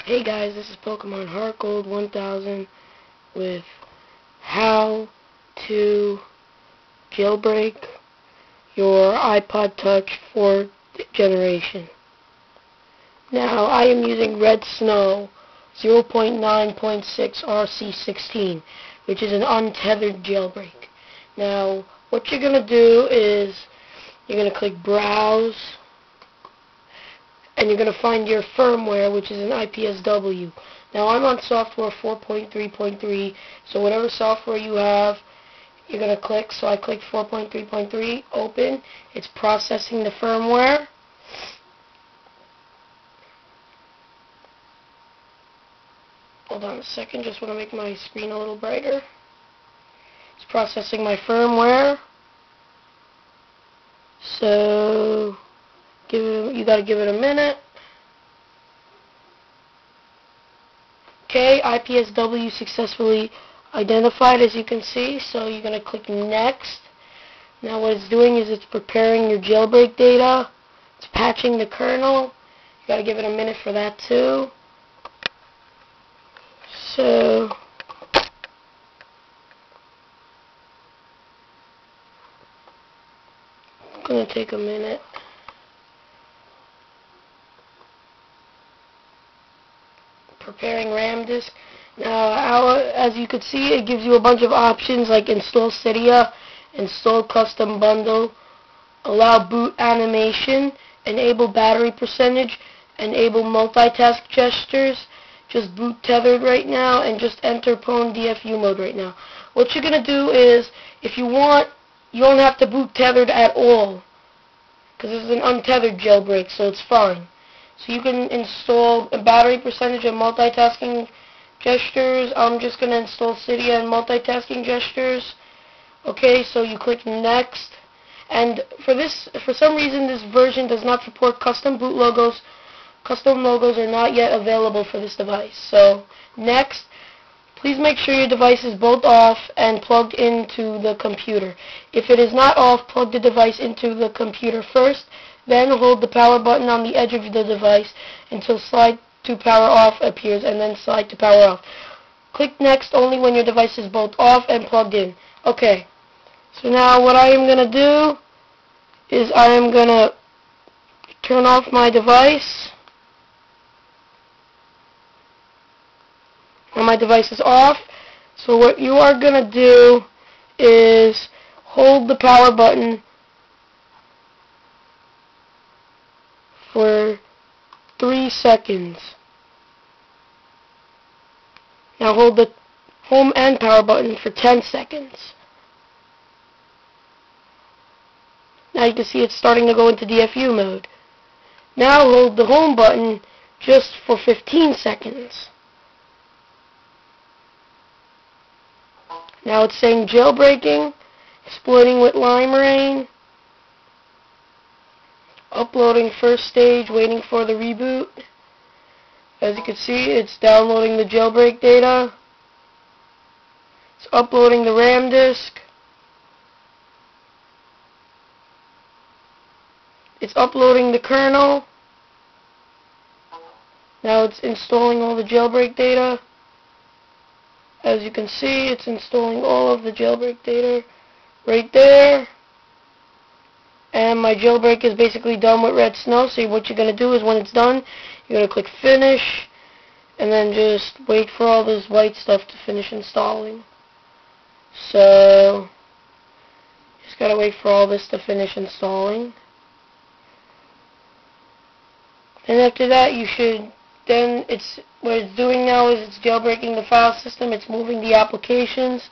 Hey guys, this is Pokemon Heart Gold 1000 with how to jailbreak your iPod Touch 4th generation. Now, I am using Red Snow 0.9.6 RC16, which is an untethered jailbreak. Now, what you're going to do is you're going to click Browse, and you're going to find your firmware, which is an IPSW. Now, I'm on software 4.3.3, so whatever software you have, you're going to click. So I click 4.3.3, open. It's processing the firmware. Hold on a second, just want to make my screen a little brighter. It's processing my firmware. So you got to give it a minute. Okay, IPSW successfully identified, as you can see. So you're going to click Next. Now what it's doing is it's preparing your jailbreak data. It's patching the kernel. You got to give it a minute for that too. So it's going to take a minute. Preparing RAM disk. Now, as you can see, it gives you a bunch of options like install Cydia, install custom bundle, allow boot animation, enable battery percentage, enable multitask gestures, just boot tethered right now, and just enter Pwn DFU mode right now. What you're going to do is, if you want, you don't have to boot tethered at all, because this is an untethered jailbreak, so it's fine. So you can install a battery percentage and multitasking gestures. I'm just going to install Cydia and multitasking gestures. Okay, so you click Next. And for some reason, this version does not support custom boot logos. Custom logos are not yet available for this device. So, next, please make sure your device is both off and plugged into the computer. If it is not off, plug the device into the computer first. Then hold the power button on the edge of the device until slide to power off appears, and then slide to power off. Click Next only when your device is both off and plugged in. Okay, so now what I am going to do is I am going to turn off my device. Now my device is off. So what you are going to do is hold the power button for 3 seconds. Now hold the home and power button for 10 seconds. Now you can see it's starting to go into DFU mode. Now hold the home button just for 15 seconds. Now it's saying jailbreaking, exploiting with lime rain, uploading first stage, waiting for the reboot. As you can see, it's downloading the jailbreak data. It's uploading the RAM disk. It's uploading the kernel. Now it's installing all the jailbreak data. As you can see, it's installing all of the jailbreak data right there. And my jailbreak is basically done with Red Snow. So what you're going to do is when it's done, you're going to click Finish, and then just wait for all this white stuff to finish installing. So, just got to wait for all this to finish installing. And after that, what it's doing now is it's jailbreaking the file system. It's moving the applications.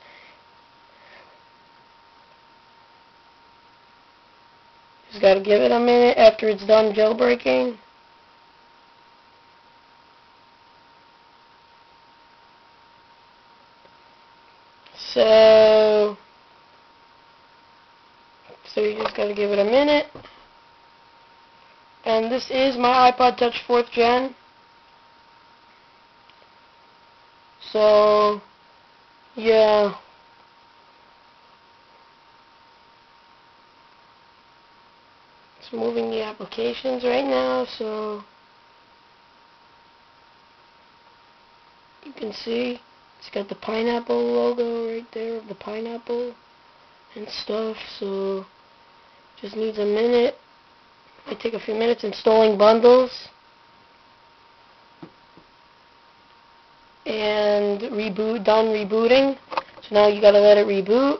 Just got to give it a minute after it's done jailbreaking. So you just got to give it a minute. And this is my iPod Touch 4th Gen. So, yeah. It's moving the applications right now, so can see, it's got the pineapple logo right there of the pineapple and stuff. So just needs a minute. Might take a few minutes installing bundles. And done rebooting. So now you gotta let it reboot.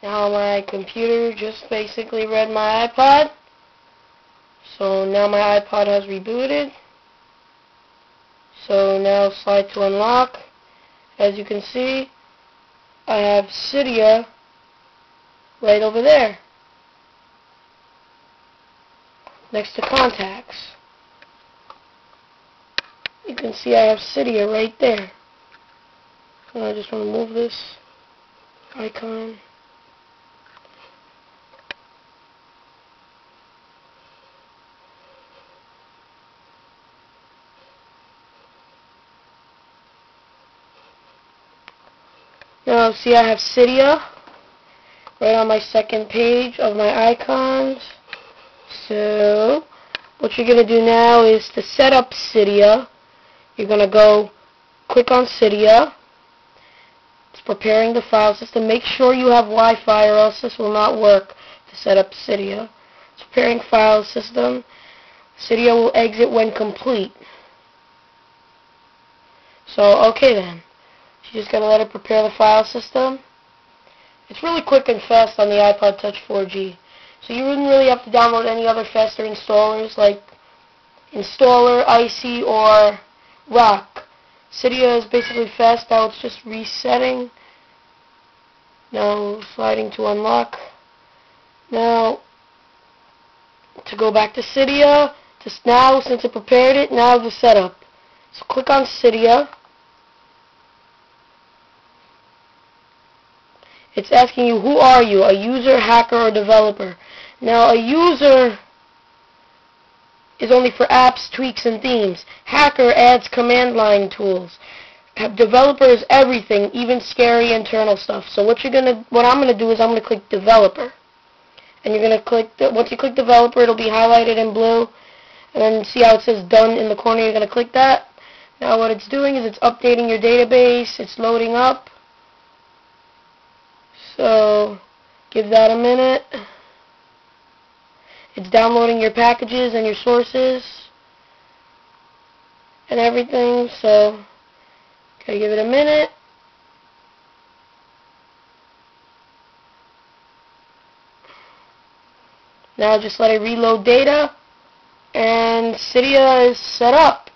Now my computer just basically read my iPod. So now my iPod has rebooted. So now slide to unlock. As you can see, I have Cydia right over there, next to contacts. You can see I have Cydia right there. So I just want to move this icon. Now see, I have Cydia right on my second page of my icons. So what you're going to do now is to set up Cydia. You're going to go click on Cydia. It's preparing the file system. Make sure you have Wi-Fi or else this will not work to set up Cydia. It's preparing file system. Cydia will exit when complete. So okay then. You just gotta let it prepare the file system. It's really quick and fast on the iPod Touch 4G. So you wouldn't really have to download any other faster installers like Installer, Icy, or Rock. Cydia is basically fast. Now it's just resetting. Now sliding to unlock. Now to go back to Cydia. Just now, since it prepared it, now the setup. So click on Cydia. It's asking you, who are you, a user, hacker, or developer? Now, a user is only for apps, tweaks, and themes. Hacker adds command line tools. Developer is everything, even scary internal stuff. So what I'm gonna do is I'm gonna click developer, and you're gonna click. Once you click developer, it'll be highlighted in blue, and then see how it says done in the corner. You're gonna click that. Now, what it's doing is it's updating your database. It's loading up. So give that a minute. It's downloading your packages and your sources and everything. So gotta give it a minute. Now just let it reload data, and Cydia is set up.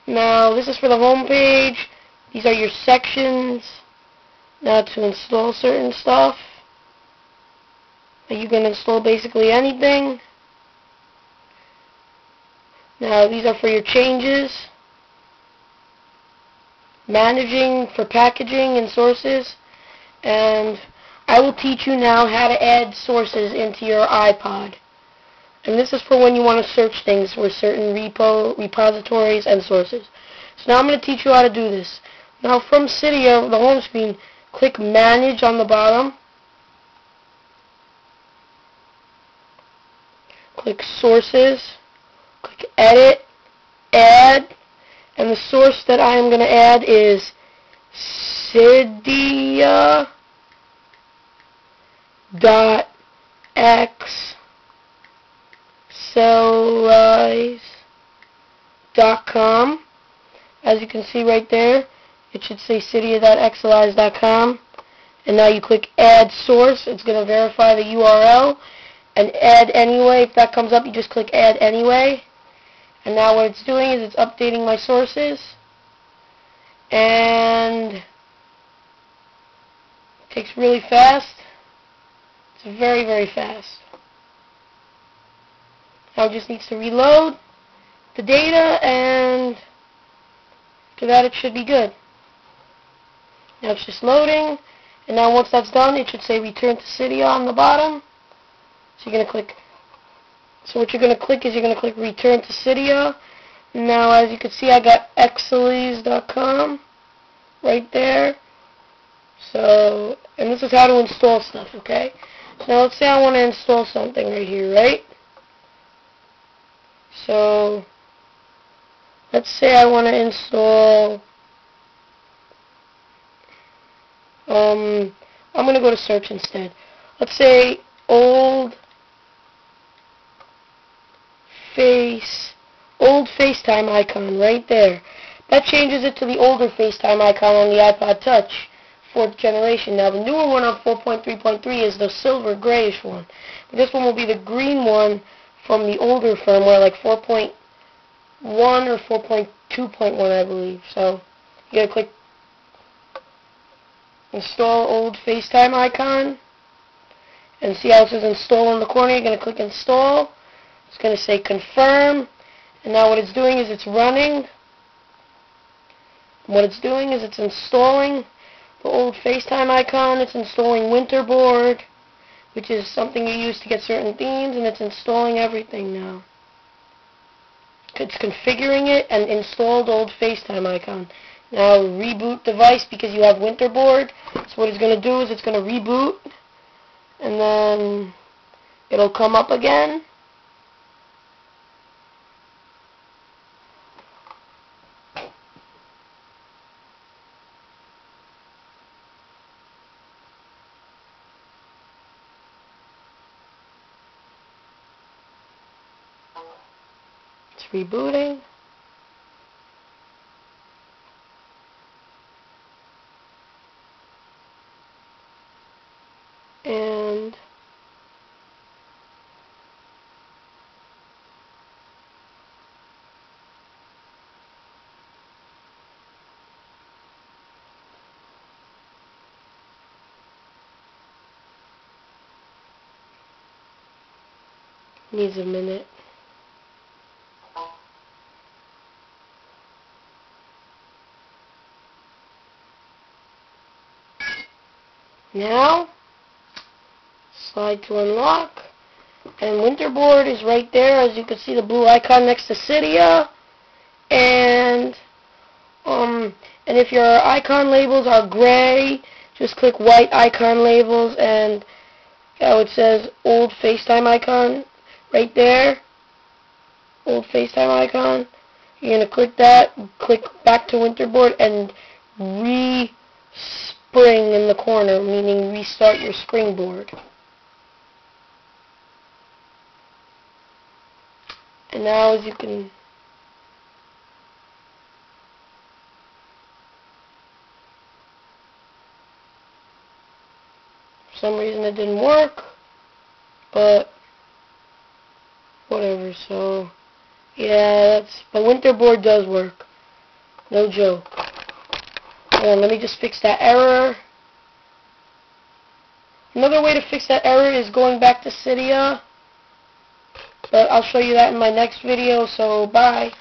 Now this is for the home page. These are your sections. Now to install certain stuff. You can install basically anything. Now these are for your changes. Managing for packaging and sources. And I will teach you now how to add sources into your iPod. And this is for when you want to search things for certain repositories and sources. So now I'm going to teach you how to do this. Now from Cydia, the home screen, click Manage on the bottom. Click Sources. Click Edit, Add, and the source that I am going to add is Cydia.xsellize.com. As you can see right there, it should say Cydia.xsellize.com. And now you click Add Source. It's going to verify the URL. And Add Anyway. If that comes up, you just click Add Anyway. And now what it's doing is it's updating my sources. And it takes really fast. It's very, very fast. Now it just needs to reload the data, and after that it should be good. Now it's just loading. And now once that's done, it should say return to Cydia on the bottom. So you're going to click. So what you're going to click is you're going to click return to Cydia. Now as you can see, I got excellies.com right there. So, and this is how to install stuff, okay? So now let's say I want to install something right here, right? So let's say I want to install, I'm going to go to search instead. Let's say old FaceTime icon right there. That changes it to the older FaceTime icon on the iPod Touch, 4th generation. Now the newer one on 4.3.3 is the silver grayish one. This one will be the green one from the older firmware, like 4.1 or 4.2.1, I believe. So you gotta click install old FaceTime icon, and see how it says install in the corner. You're gonna click install. It's gonna say confirm, and now what it's doing is it's running. What it's doing is it's installing the old FaceTime icon. It's installing Winterboard, which is something you use to get certain themes, and it's installing everything now. It's configuring it and installed old FaceTime icon. Now reboot device because you have Winterboard. So what it's going to do is it's going to reboot, and then it'll come up again. It's rebooting. And needs a minute. Now, slide to unlock, and Winterboard is right there. As you can see, the blue icon next to Cydia, and if your icon labels are gray, just click white icon labels, and how it says old FaceTime icon right there, old FaceTime icon. You're gonna click that, click back to Winterboard, and spring in the corner, meaning restart your springboard. And now as you can for some reason it didn't work, but whatever. So yeah, but Winterboard does work. No joke. Hold on, let me just fix that error. Another way to fix that error is going back to Cydia, but I'll show you that in my next video, so bye.